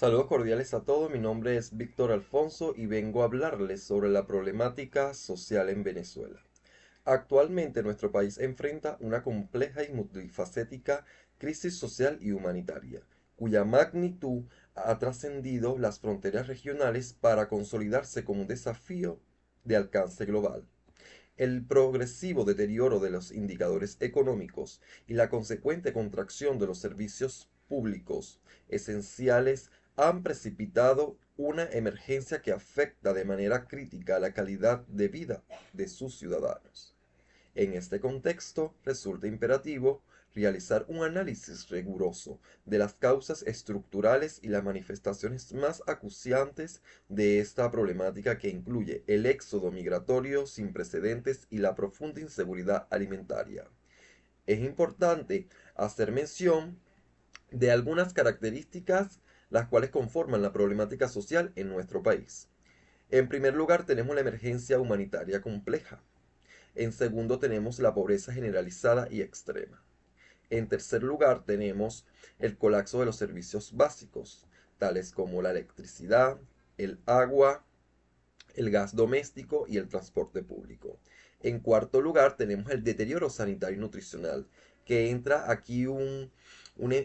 Saludos cordiales a todos, mi nombre es Víctor Alfonso y vengo a hablarles sobre la problemática social en Venezuela. Actualmente nuestro país enfrenta una compleja y multifacética crisis social y humanitaria, cuya magnitud ha trascendido las fronteras regionales para consolidarse como un desafío de alcance global. El progresivo deterioro de los indicadores económicos y la consecuente contracción de los servicios públicos esenciales han precipitado una emergencia que afecta de manera crítica a la calidad de vida de sus ciudadanos. En este contexto, resulta imperativo realizar un análisis riguroso de las causas estructurales y las manifestaciones más acuciantes de esta problemática que incluye el éxodo migratorio sin precedentes y la profunda inseguridad alimentaria. Es importante hacer mención de algunas características las cuales conforman la problemática social en nuestro país. En primer lugar, tenemos la emergencia humanitaria compleja. En segundo, tenemos la pobreza generalizada y extrema. En tercer lugar, tenemos el colapso de los servicios básicos, tales como la electricidad, el agua, el gas doméstico y el transporte público. En cuarto lugar, tenemos el deterioro sanitario y nutricional, que entra aquí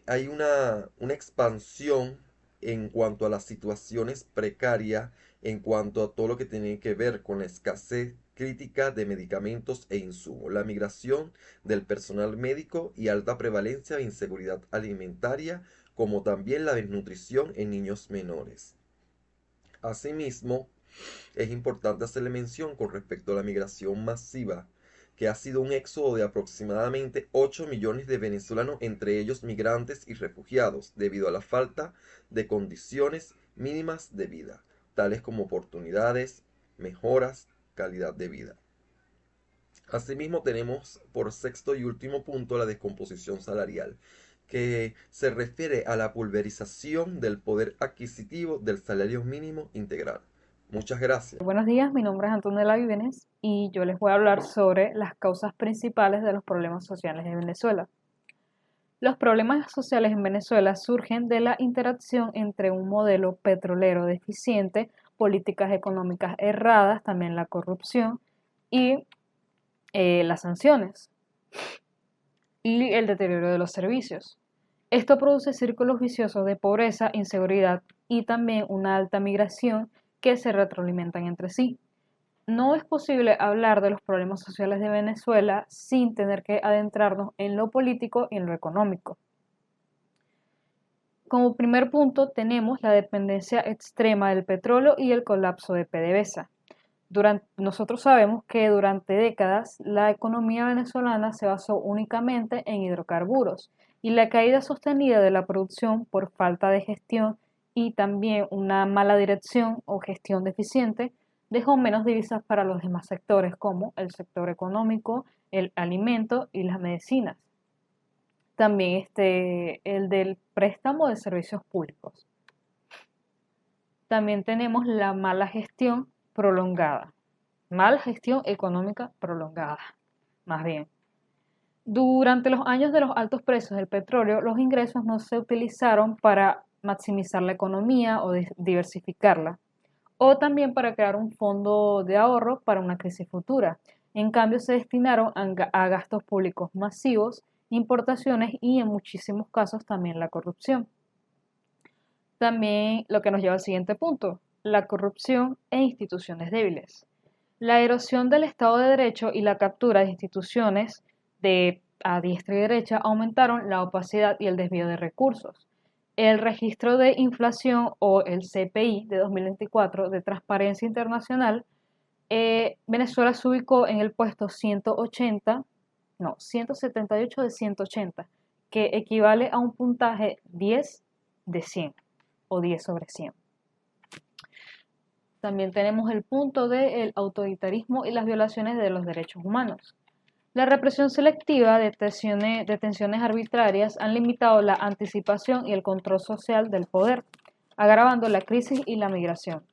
hay una expansión en cuanto a las situaciones precarias, en cuanto a todo lo que tiene que ver con la escasez crítica de medicamentos e insumos, la migración del personal médico y alta prevalencia de inseguridad alimentaria, como también la desnutrición en niños menores. Asimismo, es importante hacerle mención con respecto a la migración masiva, que ha sido un éxodo de aproximadamente 8 millones de venezolanos, entre ellos migrantes y refugiados, debido a la falta de condiciones mínimas de vida, tales como oportunidades, mejoras, calidad de vida. Asimismo, tenemos por sexto y último punto la descomposición salarial, que se refiere a la pulverización del poder adquisitivo del salario mínimo integral. Muchas gracias. Buenos días, mi nombre es Antonella Vívenes y yo les voy a hablar sobre las causas principales de los problemas sociales de Venezuela. Los problemas sociales en Venezuela surgen de la interacción entre un modelo petrolero deficiente, políticas económicas erradas, también la corrupción y las sanciones y el deterioro de los servicios. Esto produce círculos viciosos de pobreza, inseguridad y también una alta migración que se retroalimentan entre sí. No es posible hablar de los problemas sociales de Venezuela sin tener que adentrarnos en lo político y en lo económico. Como primer punto tenemos la dependencia extrema del petróleo y el colapso de PDVSA. Nosotros sabemos que durante décadas la economía venezolana se basó únicamente en hidrocarburos y la caída sostenida de la producción por falta de gestión y también una mala dirección o gestión deficiente dejó menos divisas para los demás sectores como el sector económico, el alimento y las medicinas. También el del préstamo de servicios públicos. También tenemos la mala gestión prolongada. Mala gestión económica prolongada, más bien. Durante los años de los altos precios del petróleo, los ingresos no se utilizaron para maximizar la economía o diversificarla, o también para crear un fondo de ahorro para una crisis futura. En cambio, se destinaron a gastos públicos masivos, importaciones y en muchísimos casos también la corrupción. También lo que nos lleva al siguiente punto, la corrupción e instituciones débiles. La erosión del Estado de Derecho y la captura de instituciones a diestra y derecha aumentaron la opacidad y el desvío de recursos. El registro de inflación o el CPI de 2024 de Transparencia Internacional, Venezuela se ubicó en el puesto 178 de 180, que equivale a un puntaje 10 de 100 o 10 sobre 100. También tenemos el punto del autoritarismo y las violaciones de los derechos humanos. La represión selectiva, detenciones arbitrarias han limitado la anticipación y el control social del poder, agravando la crisis y la migración.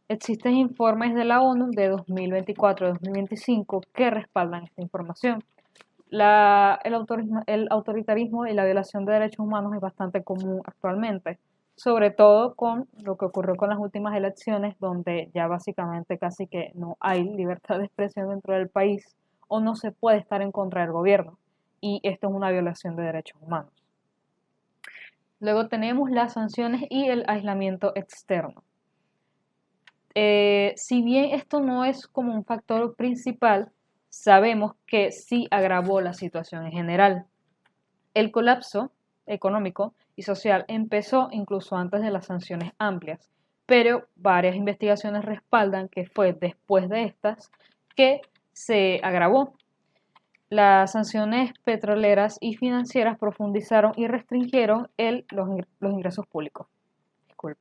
Existen informes de la ONU de 2024-2025 que respaldan esta información. El autoritarismo y la violación de derechos humanos es bastante común actualmente. sobre todo con lo que ocurrió con las últimas elecciones, donde ya básicamente casi que no hay libertad de expresión dentro del país o no se puede estar en contra del gobierno. Y esto es una violación de derechos humanos. Luego tenemos las sanciones y el aislamiento externo. Si bien esto no es como un factor principal, sabemos que sí agravó la situación en general. El colapso económico y social empezó incluso antes de las sanciones amplias, pero varias investigaciones respaldan que fue después de estas que se agravó. Las sanciones petroleras y financieras profundizaron y restringieron los ingresos públicos. Disculpa.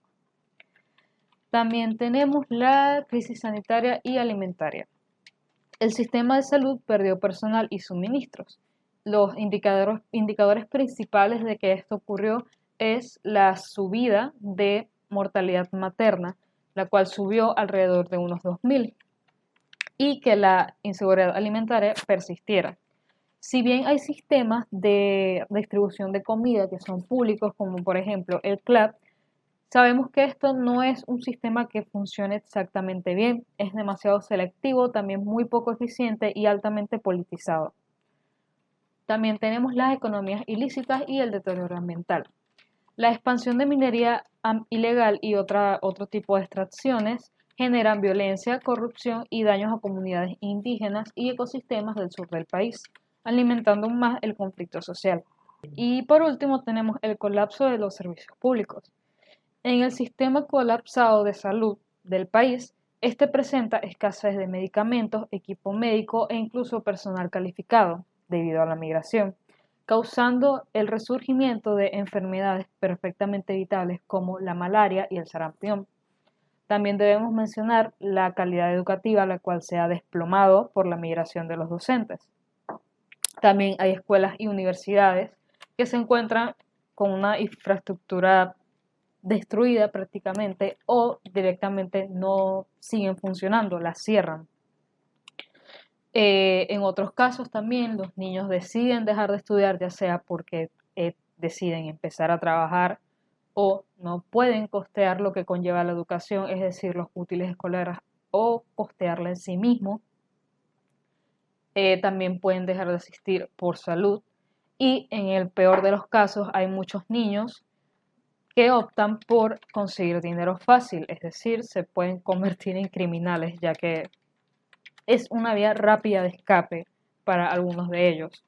También tenemos la crisis sanitaria y alimentaria. El sistema de salud perdió personal y suministros. Los indicadores principales de que esto ocurrió es la subida de mortalidad materna, la cual subió alrededor de unos 2.000, y que la inseguridad alimentaria persistiera. Si bien hay sistemas de distribución de comida que son públicos, como por ejemplo el CLAP, sabemos que esto no es un sistema que funcione exactamente bien, es demasiado selectivo, también muy poco eficiente y altamente politizado. También tenemos las economías ilícitas y el deterioro ambiental. La expansión de minería ilegal y otro tipo de extracciones generan violencia, corrupción y daños a comunidades indígenas y ecosistemas del sur del país, alimentando aún más el conflicto social. Y por último tenemos el colapso de los servicios públicos. En el sistema colapsado de salud del país, este presenta escasez de medicamentos, equipo médico e incluso personal calificado debido a la migración, causando el resurgimiento de enfermedades perfectamente evitables como la malaria y el sarampión. También debemos mencionar la calidad educativa, la cual se ha desplomado por la migración de los docentes. También hay escuelas y universidades que se encuentran con una infraestructura destruida prácticamente o directamente no siguen funcionando, las cierran. En otros casos también los niños deciden dejar de estudiar, ya sea porque deciden empezar a trabajar o no pueden costear lo que conlleva la educación, es decir, los útiles escolares o costearla en sí mismo. También pueden dejar de asistir por salud y en el peor de los casos hay muchos niños que optan por conseguir dinero fácil, es decir, se pueden convertir en criminales, ya que es una vía rápida de escape para algunos de ellos,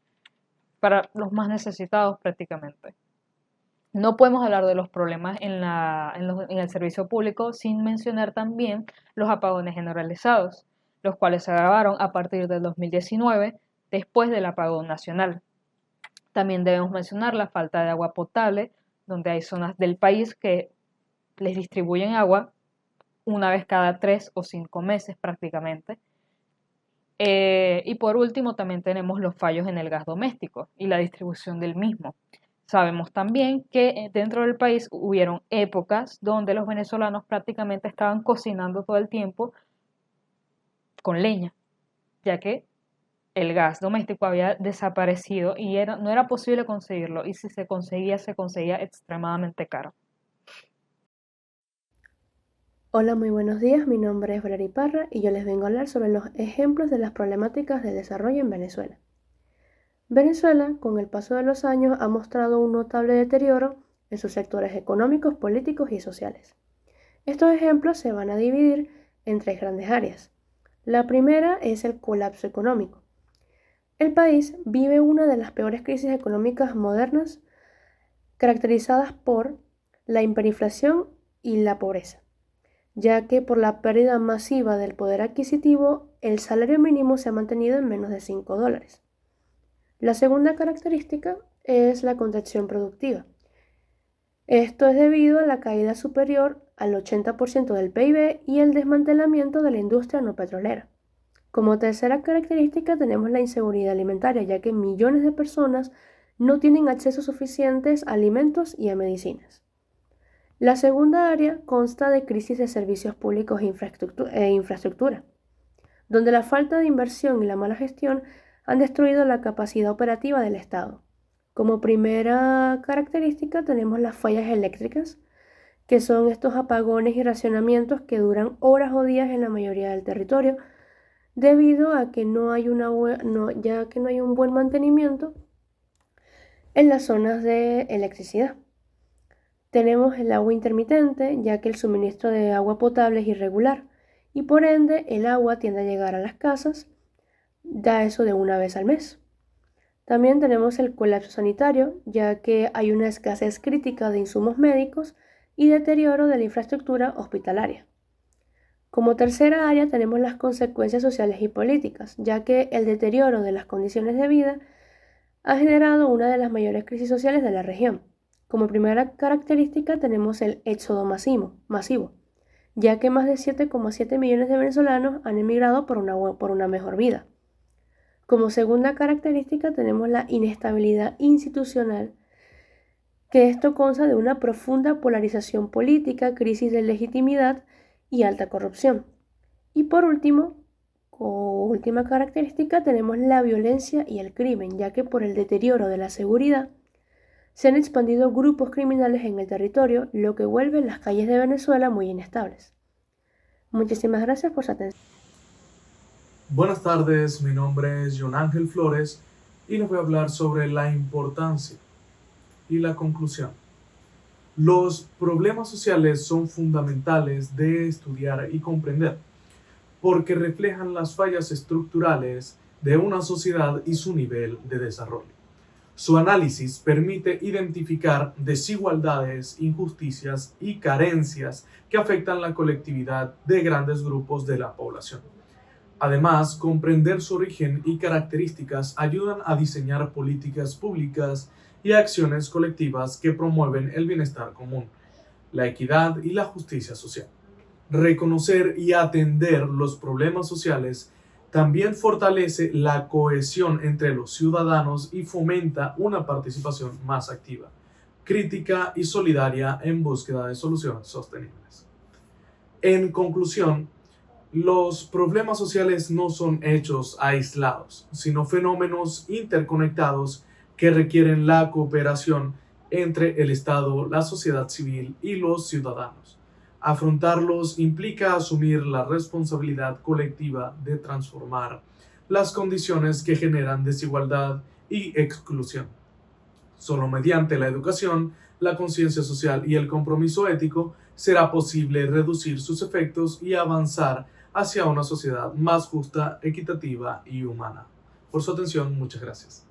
para los más necesitados prácticamente. No podemos hablar de los problemas en el servicio público sin mencionar también los apagones generalizados, los cuales se agravaron a partir del 2019 después del apagón nacional. También debemos mencionar la falta de agua potable, donde hay zonas del país que les distribuyen agua una vez cada 3 o 5 meses prácticamente. Y por último también tenemos los fallos en el gas doméstico y la distribución del mismo. Sabemos también que dentro del país hubieron épocas donde los venezolanos prácticamente estaban cocinando todo el tiempo con leña, ya que el gas doméstico había desaparecido y no era posible conseguirlo, y si se conseguía extremadamente caro. Hola, muy buenos días. Mi nombre es Valeria Parra y yo les vengo a hablar sobre los ejemplos de las problemáticas de desarrollo en Venezuela. Venezuela, con el paso de los años, ha mostrado un notable deterioro en sus sectores económicos, políticos y sociales. Estos ejemplos se van a dividir en tres grandes áreas. La primera es el colapso económico. El país vive una de las peores crisis económicas modernas, caracterizadas por la hiperinflación y la pobreza, ya que por la pérdida masiva del poder adquisitivo, el salario mínimo se ha mantenido en menos de $5. La segunda característica es la contracción productiva. Esto es debido a la caída superior al 80% del PIB y el desmantelamiento de la industria no petrolera. Como tercera característica tenemos la inseguridad alimentaria, ya que millones de personas no tienen acceso suficiente a alimentos y a medicinas. La segunda área consta de crisis de servicios públicos e infraestructura, donde la falta de inversión y la mala gestión han destruido la capacidad operativa del Estado. Como primera característica tenemos las fallas eléctricas, que son estos apagones y racionamientos que duran horas o días en la mayoría del territorio, debido a que ya que no hay un buen mantenimiento en las zonas de electricidad. Tenemos el agua intermitente, ya que el suministro de agua potable es irregular y por ende el agua tiende a llegar a las casas, da eso de una vez al mes. También tenemos el colapso sanitario, ya que hay una escasez crítica de insumos médicos y deterioro de la infraestructura hospitalaria. Como tercera área tenemos las consecuencias sociales y políticas, ya que el deterioro de las condiciones de vida ha generado una de las mayores crisis sociales de la región. Como primera característica tenemos el éxodo masivo, ya que más de 7,7 millones de venezolanos han emigrado por una mejor vida. Como segunda característica tenemos la inestabilidad institucional, que esto consta de una profunda polarización política, crisis de legitimidad y alta corrupción. Y por último, como última característica, tenemos la violencia y el crimen, ya que por el deterioro de la seguridad se han expandido grupos criminales en el territorio, lo que vuelve las calles de Venezuela muy inestables. Muchísimas gracias por su atención. Buenas tardes, mi nombre es John Ángel Flores y les voy a hablar sobre la importancia y la conclusión. Los problemas sociales son fundamentales de estudiar y comprender porque reflejan las fallas estructurales de una sociedad y su nivel de desarrollo. Su análisis permite identificar desigualdades, injusticias y carencias que afectan la colectividad de grandes grupos de la población. Además, comprender su origen y características ayudan a diseñar políticas públicas y acciones colectivas que promueven el bienestar común, la equidad y la justicia social. Reconocer y atender los problemas sociales también fortalece la cohesión entre los ciudadanos y fomenta una participación más activa, crítica y solidaria en búsqueda de soluciones sostenibles. En conclusión, los problemas sociales no son hechos aislados, sino fenómenos interconectados que requieren la cooperación entre el Estado, la sociedad civil y los ciudadanos. Afrontarlos implica asumir la responsabilidad colectiva de transformar las condiciones que generan desigualdad y exclusión. Solo mediante la educación, la conciencia social y el compromiso ético será posible reducir sus efectos y avanzar hacia una sociedad más justa, equitativa y humana. Por su atención, muchas gracias.